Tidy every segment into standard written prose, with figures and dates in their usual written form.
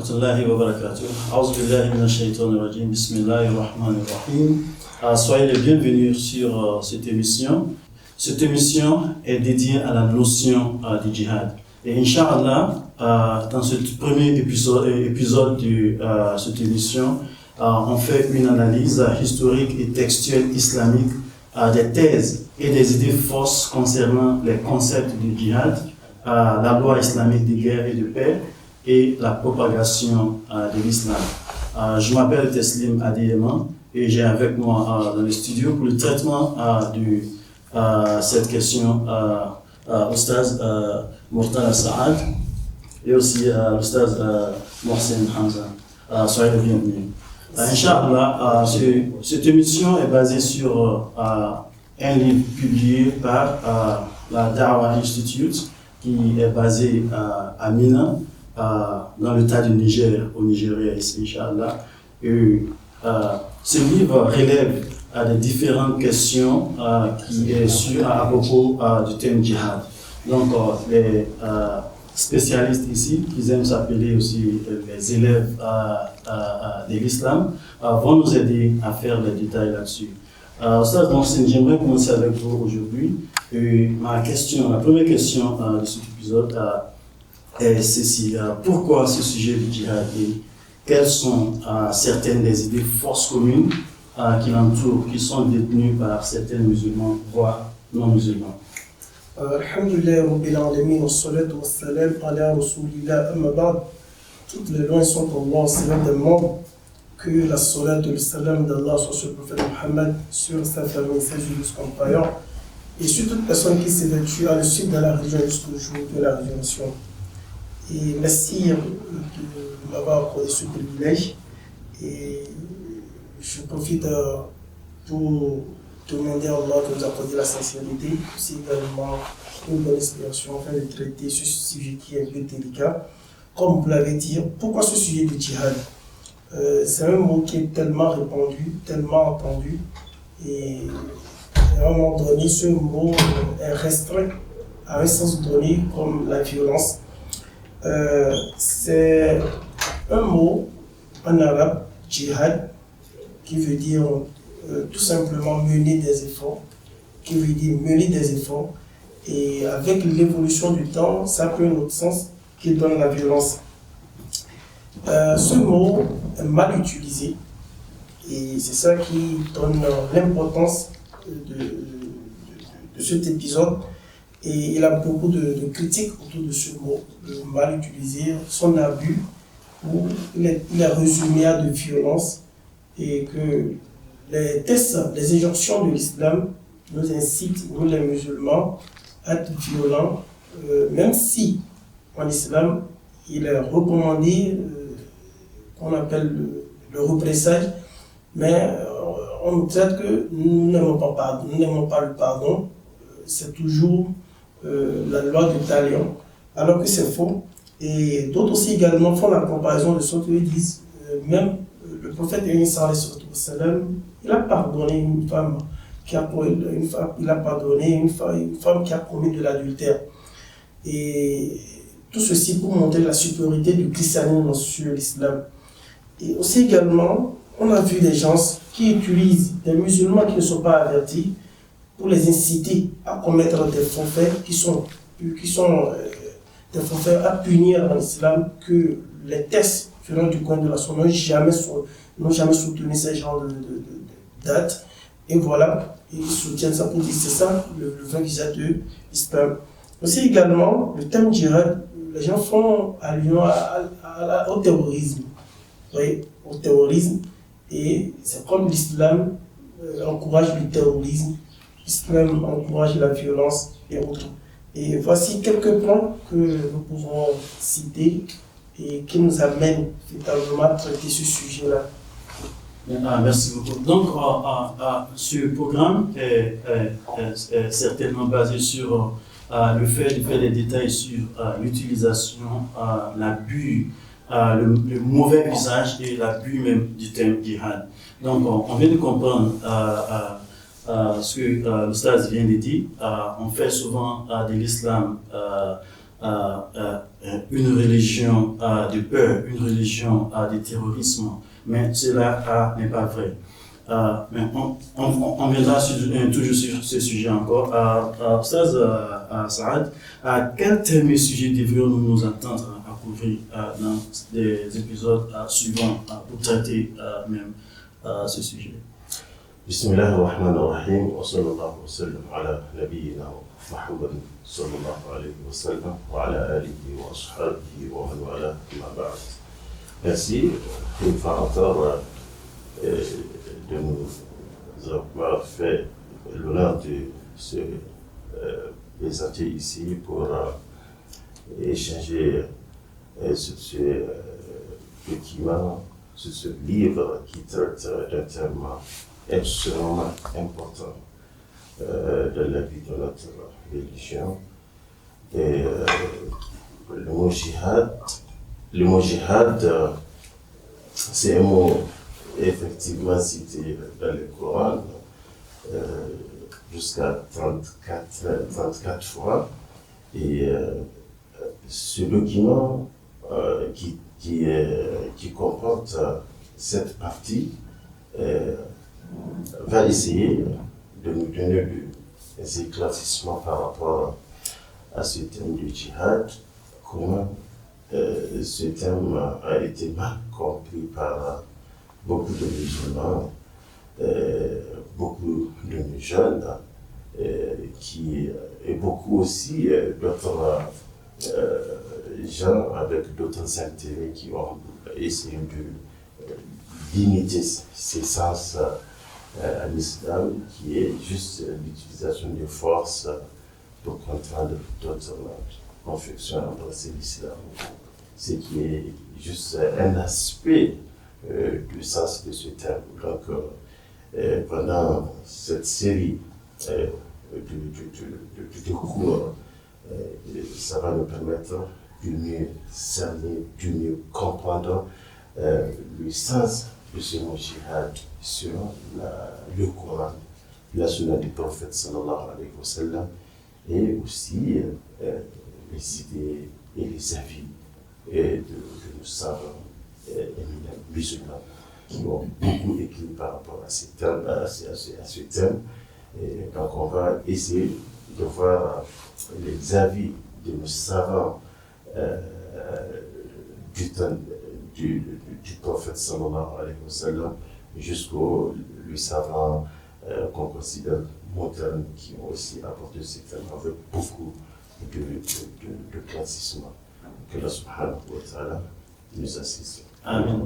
rahmatullahi wa barakatuh. A'udhu billahi minash shaitanir rajim. Bismillahir rahmanir rahim. Soyez les bienvenus sur cette émission. Cette émission est dédiée à la notion du djihad. Et Inch'Allah, dans ce premier épisode de cette émission, on fait une analyse historique et textuelle islamique des thèses et des idées fausses concernant les concepts du djihad, la loi islamique de guerre et de paix et la propagation de l'islam. Je m'appelle Teslim Adeyema et j'ai avec moi dans le studio pour le traitement de cette question Oustaz Murtala Saad et aussi l'Oustaz Mohsen Hamza. Soyez les bienvenus. Inch'Allah, cette émission est basée sur un livre publié par la Da'wah Institute qui est basé à Mina, dans l'état du Niger, au Nigeria, ici, Inch'Allah. Et ce livre relève des différentes questions qui est sur à propos du thème djihad. Donc, les spécialistes ici, qui aiment s'appeler aussi les élèves de l'islam, vont nous aider à faire les détails là-dessus. Oustaz Mohsen, j'aimerais commencer avec vous aujourd'hui. La première question de cet épisode est ceci. Pourquoi ce sujet du djihad et quelles sont certaines des idées fausses communes qui l'entourent, qui sont détenues par certains musulmans, voire non-musulmans? Alhamdulillah Rabbil Alamin, wassalatu wassalam ala Rasulillah, amma ba'd. Toutes les lois sont pour Allah, certainement que la salat et le salam d'Allah soit sur le prophète Muhammad, sur sa famille, ses compagnons, et sur toute personne qui s'est vêtue à la suite de la religion jusqu'au jour de la révélation. Et merci de m'avoir accordé ce privilège. Et je profite pour demander à Allah de nous accorder la sincérité, aussi également une bonne inspiration afin de traiter ce sujet qui est un peu délicat. Comme vous l'avez dit, pourquoi ce sujet du djihad? C'est un mot qui est tellement répandu, tellement entendu, et à un moment donné, ce mot est restreint à un sens donné comme la violence. C'est un mot en arabe, djihad, qui veut dire tout simplement mener des efforts, et avec l'évolution du temps, ça prend un autre sens qui donne la violence. Ce mot est mal utilisé et c'est ça qui donne l'importance de cet épisode, et il a beaucoup de critiques autour de ce mot mal utilisé, son abus, où il est résumé à de violence, et que les tests, les injonctions de l'islam nous incitent, nous les musulmans, à être violents, même si en islam il est recommandé qu'on appelle le représailles, mais on nous traite que nous n'aimons pas le pardon, c'est toujours la loi du talion, alors que c'est faux. Et d'autres aussi également font la comparaison de ce qu'ils disent, même le prophète Isa, il a pardonné une femme qui a commis de l'adultère. Et tout ceci pour montrer la supériorité du christianisme sur l'islam. Et aussi également, on a vu des gens qui utilisent des musulmans qui ne sont pas avertis pour les inciter à commettre des forfaits qui sont des forfaits à punir en islam, que les tests venant du coin de la Somme n'ont jamais soutenu ces genres de dates. Et voilà, ils soutiennent ça pour dire c'est ça le vrai visage de l'islam. Aussi également, le thème djihad, les gens font allusion au terrorisme. Oui, au terrorisme, et c'est comme l'islam encourage le terrorisme, l'islam encourage la violence et autres. Et voici quelques points que nous pouvons citer et qui nous amènent finalement à traiter ce sujet-là. Merci beaucoup. Donc, ce programme est certainement basé sur le fait de faire des détails sur l'utilisation, l'abus, le mauvais usage et l'abus même du terme djihad. Donc, on vient de comprendre ce que l'Oustaz vient de dire. On fait souvent de l'islam une religion de peur, une religion de terrorisme, mais cela n'est pas vrai. Mais on viendra toujours sur ce sujet encore. Ustaz Saad, à quel thème et sujet devrions-nous nous attendre à couvrir dans des épisodes suivants pour traiter même ce sujet? Bismillah ar-Rahman ar-Rahim, wa sallallahu wa sallam ala nabiyyina Muhammad sallallahu alayhi wa sallam wa ala alihi wa ashabihi wa man wala ma ba'd. Merci une fois encore de nous avoir fait l'honneur de se présenter ici pour échanger sur ce document, sur ce livre qui traite d'un thème extrêmement important de la vie de notre religion. Et le mot jihad, c'est un mot effectivement cité dans le Coran jusqu'à 34 fois. Et ce document qui comporte cette partie va essayer de nous donner des éclaircissements par rapport à ce thème du djihad, comment ce thème a été mal compris par beaucoup de musulmans, beaucoup de jeunes, et beaucoup aussi d'autres gens avec d'autres intérêts qui ont essayé d'imiter ces sens à l'islam, qui est juste l'utilisation de force pour contraindre d'autres confessions à embrasser l'islam. Ce qui est juste un aspect du sens de ce terme. Donc, pendant cette série de cours, ça va nous permettre de mieux cerner, de mieux comprendre le sens de ce mot jihad sur le Coran, la sunna du prophète sallallahu alayhi wa sallam, et aussi les idées et les avis de nos savants éminents musulmans qui ont beaucoup écrit par rapport à ce thème. Et donc on va essayer de voir les avis de nos savants du temps du prophète sallallahu alayhi wa sallam jusqu'aux savants qu'on considère modernes qui ont aussi apporté ce thème avec beaucoup de classisme. Que Allah subhanahu wa ta'ala nous assiste. Amen.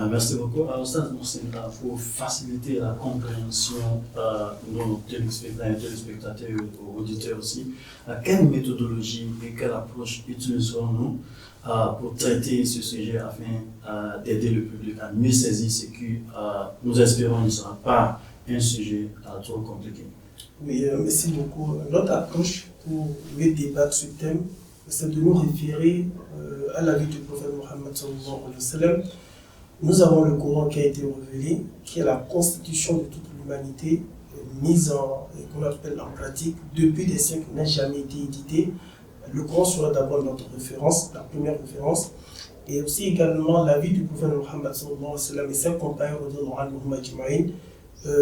Merci beaucoup. Ustaz Mohsin, pour faciliter la compréhension de nos téléspectateurs et auditeurs aussi, quelle méthodologie et quelle approche utiliserons-nous pour traiter ce sujet afin d'aider le public à mieux saisir ce que nous espérons ne sera pas un sujet trop compliqué? Oui, merci beaucoup. Notre approche pour le débat de ce thème, c'est de nous référer à la vie du prophète Mohammed sallallahu alayhi wa sallam. Nous avons le Coran qui a été révélé, qui est la constitution de toute l'humanité, mise qu'on appelle en pratique depuis des siècles, n'a jamais été édité. Le Coran sera d'abord notre référence, la première référence, et aussi également la vie du prophète Mohammed sallallahu alayhi wa sallam et ses compagnons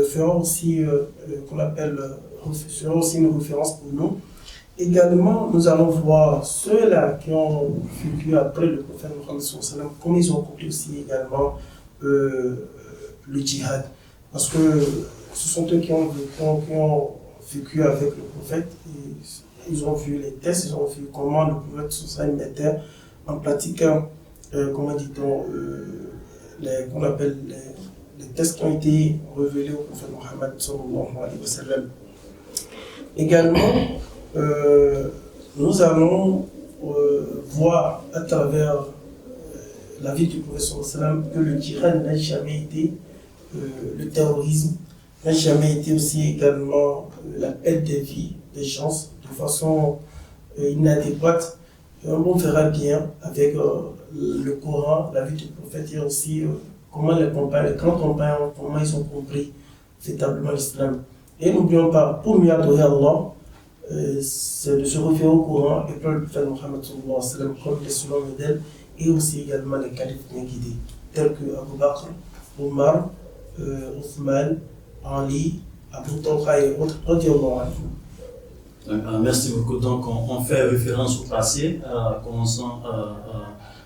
feront aussi une référence pour nous. Également, nous allons voir ceux-là qui ont vécu après le prophète Mohammed sallallahu alayhi wa sallam, comment ils ont compris aussi également le djihad. Parce que ce sont eux qui ont vécu avec le prophète. Et ils ont vu les tests, ils ont vu comment le prophète sallallahu alayhi wa sallam mettait en pratique, comment dit-on, qu'on appelle les tests qui ont été révélés au prophète Mohammed sallallahu alayhi wa sallam. Également, nous allons voir à travers la vie du prophète sallallahu alayhi wa sallam que le djihad n'a jamais été le terrorisme, n'a jamais été aussi également la perte des vies, des gens de façon inadéquate. Et on verra bien avec le Coran, la vie du prophète et aussi comment les grands compagnons, comment ils ont compris véritablement l'islam. Et n'oublions pas, pour mieux adorer Allah, c'est de se référer au Coran et pas le prophète Mohammed sallallahu alayhi wa sallam comme les selon modèles et aussi également les califes bien guidés tels que Abu Bakr, Omar, Othman, Ali, Abu Talha et autres. Merci beaucoup. Donc, on fait référence au passé, commençant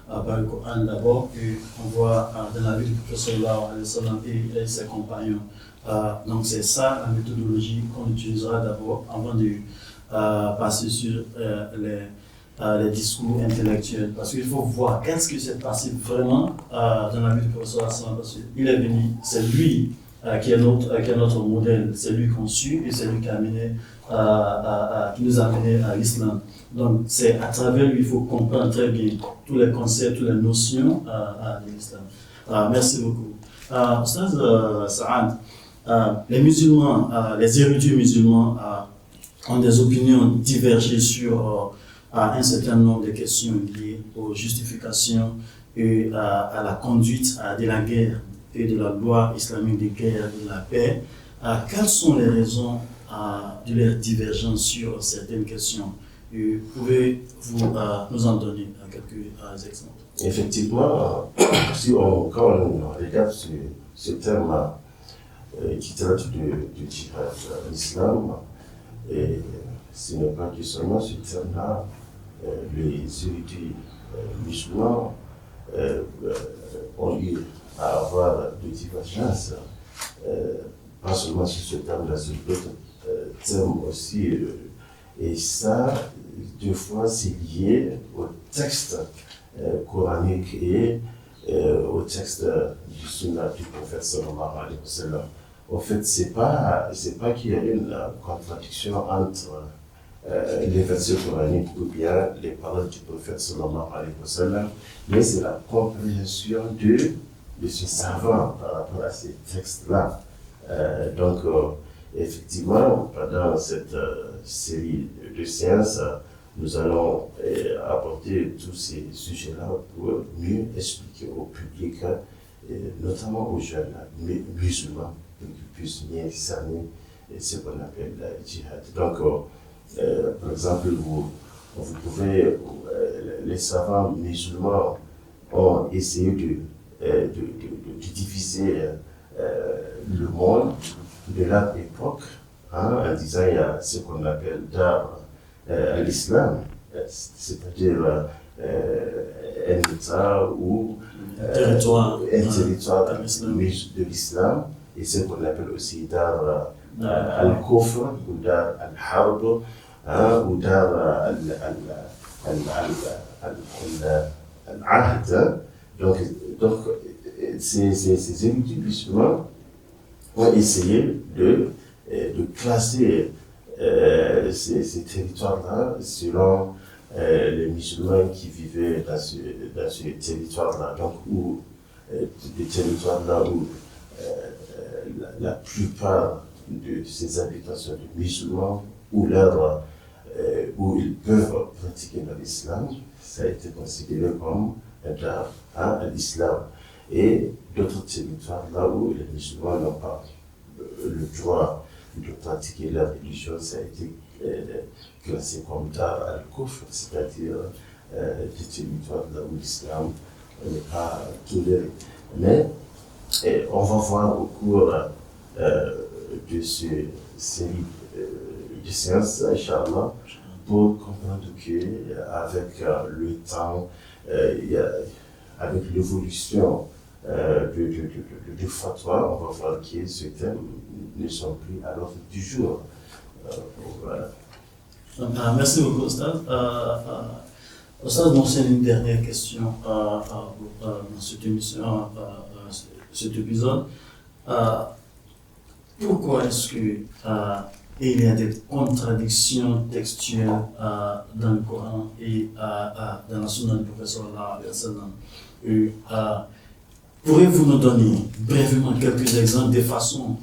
par le Coran d'abord, puis on voit dans la vie du prophète sallallahu alayhi wa sallam et ses compagnons. Donc, c'est ça la méthodologie qu'on utilisera d'abord avant de passer sur les discours intellectuels. Parce qu'il faut voir qu'est-ce qui s'est passé vraiment dans la vie du prophète sallallahu alayhi wa sallam. Parce qu'il est venu, c'est lui qui est notre modèle, c'est lui qu'on suit et c'est lui qui nous a amené à l'islam. Donc c'est à travers lui qu'il faut comprendre très bien tous les concepts, toutes les notions de l'islam. Merci beaucoup. Ustaz Saad, les musulmans, les érudits musulmans ont des opinions divergées sur un certain nombre de questions liées aux justifications et à la conduite de la guerre et de la loi islamique de guerre et de la paix. Quelles sont les raisons de leur divergence sur certaines questions? Pouvez-vous nous en donner quelques exemples? Effectivement, quand on regarde ce terme qui traite du djihad en islam, et ce n'est pas que seulement ce terme-là, les érudits musulmans ont eu à avoir des divergences, pas seulement sur ce terme-là, sur d'autres termes aussi. Et ça, deux fois, c'est lié au texte coranique et au texte du sunnah du prophète sallallahu alayhi wa sallam. En fait, c'est pas qu'il y a une contradiction entre les versets coraniques ou bien les paroles du prophète sallallahu alayhi wa sallam, mais c'est la compréhension de ce savant par rapport à ces textes-là. Donc, effectivement, pendant cette série de séances, nous allons aborder tous ces sujets-là pour mieux expliquer au public, notamment aux jeunes musulmans, pour qu'ils puissent mieux cerner ce qu'on appelle la djihad. Donc, par exemple, vous pouvez, les savants musulmans ont essayé de diviser le monde de leur époque, en disant il y a ce qu'on appelle dar l'islam, c'est-à-dire un État ou un territoire de l'islam, et ce qu'on appelle aussi dar al-kufr ou dar al-harb ou dar al-ahd. Donc ces érudits musulmans ont essayé de classer ces territoires-là selon les musulmans qui vivaient dans ce territoire-là. Donc, des territoires-là où la plupart de ces habitants sont des musulmans, où ils peuvent pratiquer l'islam, ça a été considéré comme un dar à l'islam. Et d'autres territoires là où les musulmans n'ont pas le droit de pratiquer leur religion, ça a été classé comme dar al-kufr, c'est-à-dire des territoires là où l'islam n'est pas toléré. Mais on va voir au cours de cette série de séances, Inch'Allah, pour comprendre qu'avec le temps, avec l'évolution du fatwa, on va voir que ces thèmes ne sont plus à l'ordre du jour. Voilà. Merci beaucoup, Ostad. Ostad, donc c'est une dernière question dans cette émission, cet épisode. Pourquoi est-ce que il y a des contradictions textuelles dans le Coran et dans la Sunna du prophète sallallahu alayhi wa sallam? Pourriez-vous nous donner brièvement quelques exemples des façons,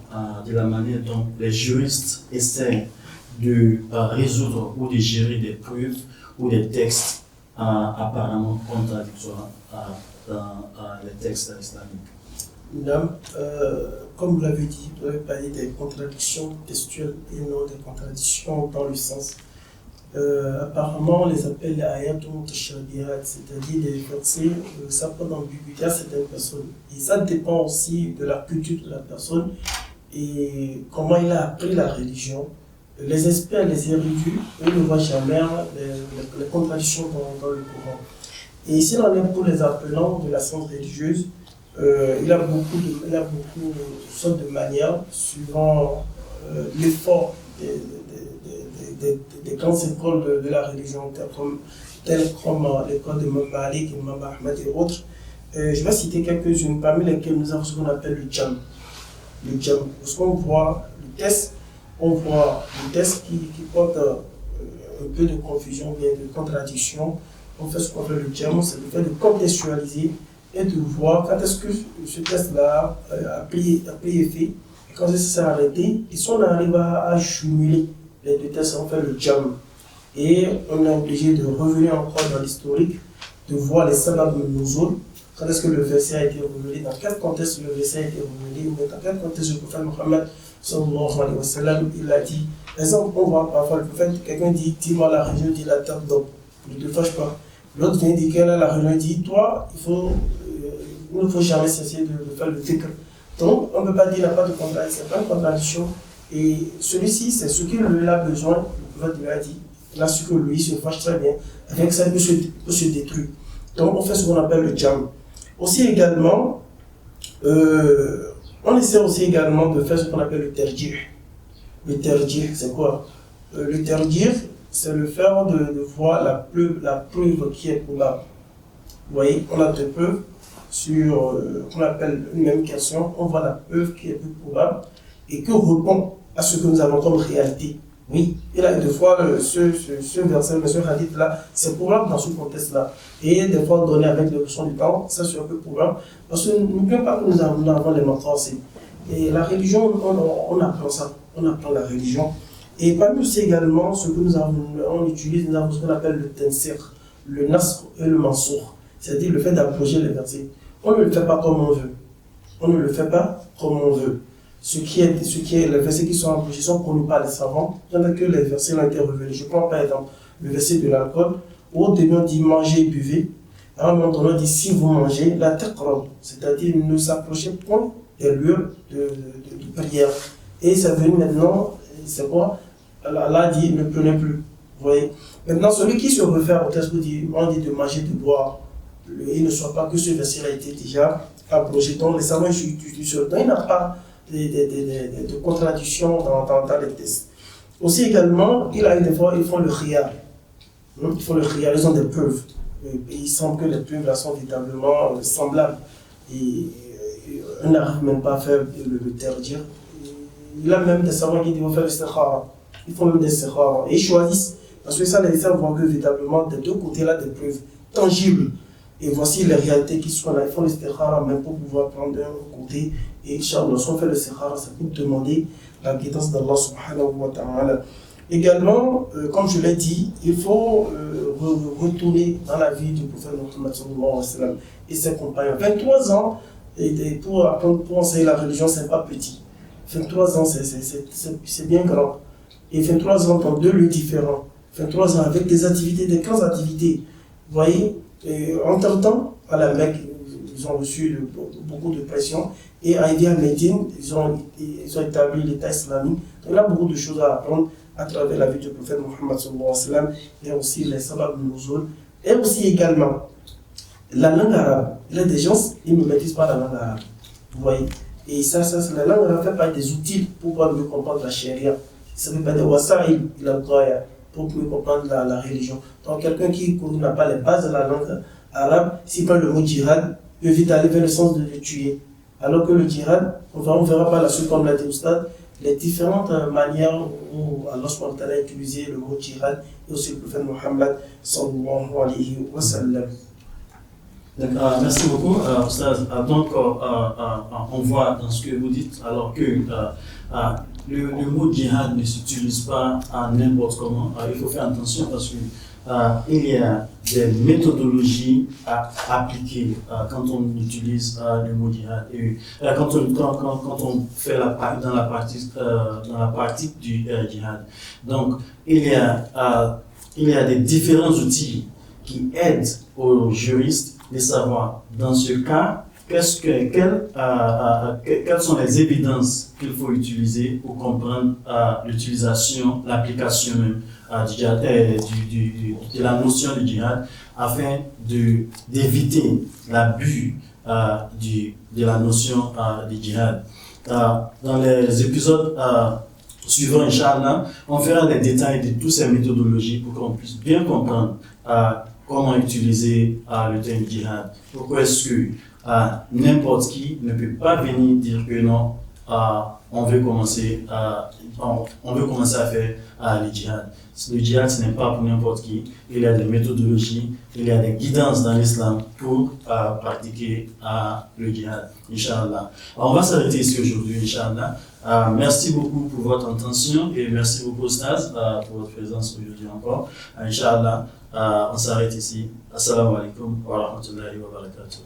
de la manière dont les juristes essaient de résoudre ou de gérer des preuves ou des textes apparemment contradictoires dans les textes islamiques? Comme vous l'avez dit, vous avez parlé des contradictions textuelles et non des contradictions dans le sens. Apparemment, on les appelle les ayat mutashabihat, c'est-à-dire les versets, ça peut d'ambiguïté à certaines personnes. Et ça dépend aussi de la culture de la personne et comment il a appris la religion. Les experts, les érudits, eux ne voient jamais les contradictions dans le Coran. Et ici, on est pour les appelants de la science religieuse. Il a beaucoup de sortes de manières suivant l'effort des grandes écoles de la religion, telles comme l'école de Imam Malik, Imam Ahmed et autres. Je vais citer quelques-unes, parmi lesquelles nous avons ce qu'on appelle le jam. Le jam, parce qu'on voit le test, qui porte un peu de confusion, bien de contradiction. On fait ce qu'on appelle le jam, c'est le fait de contextualiser et de voir quand est-ce que ce test-là a pris effet, et quand est-ce que ça s'est arrêté, et si on arrive à jumeler les deux tests, on fait le jam. Et on est obligé de revenir encore dans l'historique, de voir les sabab nuzul, quand est-ce que le verset a été révélé, dans quel contexte le verset a été révélé, ou dans quel contexte le prophète Mohammed sallallahu alayhi wa sallam, il a dit. Par exemple, on voit parfois le prophète, quelqu'un dit, dis-moi la religion, dit la terre d'homme, ne te fâche pas. L'autre vient dire qu'elle a la religion, dit, toi, il ne faut jamais cesser de faire le dhikr. Donc, on ne peut pas dire qu'il n'y a pas de contradiction, c'est pas une contradiction. Et celui-ci, c'est ce qu'il a besoin, le prophète lui a dit. Il a su que lui se fâche très bien, avec ça, il peut se détruire. Donc, on fait ce qu'on appelle le jam. Aussi également, on essaie aussi également de faire ce qu'on appelle le terjih. Le terjih, c'est quoi? Le terjih, c'est le fait de voir la preuve qui est probable. Vous voyez, on a deux preuves sur qu'on appelle une même question, on voit la preuve qui est plus probable et qui répond à ce que nous avons comme réalité. Oui, et là, des fois, ce verset, ce hadith-là, c'est probable dans ce contexte-là. Et des fois, donné avec le leçon du temps, ça c'est un peu probable. Parce que n'oublions pas que nous avons les mentors aussi. Et la religion, on apprend ça. On apprend la religion. Et parmi aussi également, ce que on utilise, nous avons ce qu'on appelle le tensir, le nasr et le mansour. C'est-à-dire le fait d'abroger les versets. On ne le fait pas comme on veut. On ne le fait pas comme on veut. Ce qui est les versets qui sont abrogés sont connus par les savants. Il y en a que les versets ont été révélés. Je prends par exemple le verset de l'alcool. Au début, on dit mangez et buvez. À un moment donné, on dit si vous mangez, la taqrab, c'est-à-dire ne s'approchez point des lieux de prière. Et c'est venu maintenant, c'est quoi? Allah dit ne prenez plus. Vous voyez? Maintenant, celui qui se réfère au texte, on dit de manger, de boire. Il ne soit pas que ce verset a été déjà abrogé. Donc, les savants utilisent ce temps. Il n'y a pas de contradictions dans les textes. Aussi également, il a des fois, ils font le khiyar. Ils font le khiyar, ils ont des preuves. Et il semble que les preuves là sont véritablement semblables. Et on n'arrive même pas à faire le terjir. Il y a même des savants qui disent faire le istikhara. Ils font même des istikhara. Et ils choisissent. Parce que ça, les savants voient que véritablement, des deux côtés là, des preuves tangibles. Et voici les réalités qui sont là. Ils font le istikhara même pour pouvoir prendre un côté. Et Inch'Allah, lorsqu'on fait le istikhara, c'est pour demander la guidance d'Allah subhanahu wa ta'ala. Également, comme je l'ai dit, il faut retourner dans la vie du prophète Mohammed sallallahu alayhi wa sallam et ses compagnons. 23 ans pour apprendre, pour enseigner la religion, c'est pas petit. 23 ans, c'est bien grand. Et 23 ans dans deux lieux différents. 23 ans avec des activités, des grandes activités. Vous voyez, entre-temps, à la Mecque, ils ont reçu beaucoup de pression. Et à Idi al-Médine, ils ont établi l'État islamique. Donc il y a beaucoup de choses à apprendre à travers la vie du prophète Mohammed sallallahu alayhi wa sallam et aussi les sabab nuzul. Et aussi également, la langue arabe. Il y a des gens, ils ne maîtrisent pas la langue arabe. Vous voyez? Et ça la langue arabe fait partie des outils pour pouvoir mieux comprendre la charia. Ça fait partie des wasa'il, pour mieux comprendre la religion. Donc quelqu'un qui n'a pas les bases de la langue arabe, s'il prend le mot djihad, peut vite aller vers le sens de le tuer. Alors que le djihad, on verra par la suite, comme l'a dit Oustad, les différentes manières où Allah subhanahu wa ta'ala a utilisé le mot djihad et aussi le prophète Mohammed sallallahu alayhi wa sallam. Merci beaucoup, Oustad. Donc, on voit dans ce que vous dites, alors que le mot djihad ne s'utilise pas à n'importe comment. Il faut faire attention parce que il y a des méthodologies à appliquer quand on utilise le mot djihad. Et, quand on fait dans la pratique du djihad. Donc, il y a des différents outils qui aident aux juristes de savoir, dans ce cas, quelles sont les évidences qu'il faut utiliser pour comprendre l'application même du djihad, de la notion du djihad, afin d'éviter l'abus de la notion du djihad. Dans les épisodes suivants, Inch'Allah, on fera des détails de toutes ces méthodologies pour qu'on puisse bien comprendre comment utiliser le terme djihad. Pourquoi est-ce que n'importe qui ne peut pas venir dire que non, on veut commencer à faire le djihad. Le djihad, ce n'est pas pour n'importe qui. Il y a des méthodologies, il y a des guidances dans l'islam pour pratiquer le djihad, Inch'Allah. On va s'arrêter ici aujourd'hui, Inch'Allah. Merci beaucoup pour votre attention et merci beaucoup, Staz, pour votre présence aujourd'hui encore. Inch'Allah, on s'arrête ici. Assalamu alaikum wa rahmatullahi wa barakatuh.